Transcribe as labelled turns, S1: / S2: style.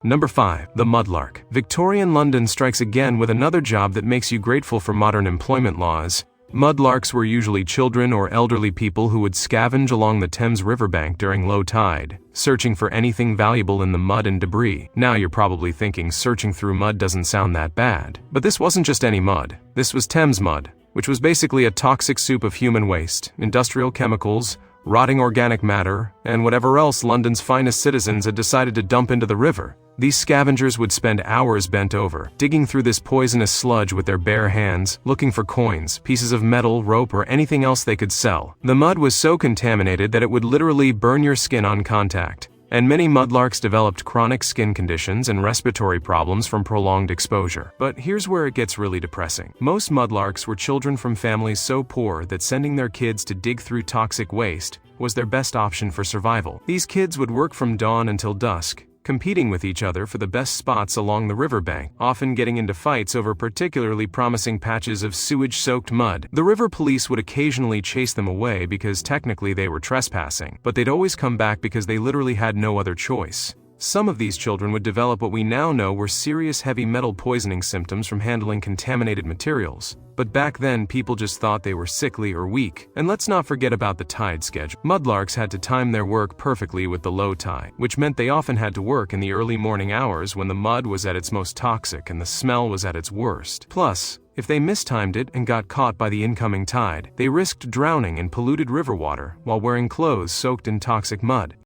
S1: Number 5. The Mudlark. Victorian London strikes again with another job that makes you grateful for modern employment laws. Mudlarks were usually children or elderly people who would scavenge along the Thames riverbank during low tide, searching for anything valuable in the mud and debris. Now you're probably thinking searching through mud doesn't sound that bad. But this wasn't just any mud. This was Thames mud, which was basically a toxic soup of human waste, industrial chemicals, rotting organic matter, and whatever else London's finest citizens had decided to dump into the river. These scavengers would spend hours bent over, digging through this poisonous sludge with their bare hands, looking for coins, pieces of metal, rope, or anything else they could sell. The mud was so contaminated that it would literally burn your skin on contact, and many mudlarks developed chronic skin conditions and respiratory problems from prolonged exposure. But here's where it gets really depressing. Most mudlarks were children from families so poor that sending their kids to dig through toxic waste was their best option for survival. These kids would work from dawn until dusk, competing with each other for the best spots along the riverbank, often getting into fights over particularly promising patches of sewage-soaked mud. The river police would occasionally chase them away because technically they were trespassing, but they'd always come back because they literally had no other choice. Some of these children would develop what we now know were serious heavy metal poisoning symptoms from handling contaminated materials. But back then, people just thought they were sickly or weak. And let's not forget about the tide schedule. Mudlarks had to time their work perfectly with the low tide, which meant they often had to work in the early morning hours when the mud was at its most toxic and the smell was at its worst. Plus, if they mistimed it and got caught by the incoming tide, they risked drowning in polluted river water while wearing clothes soaked in toxic mud.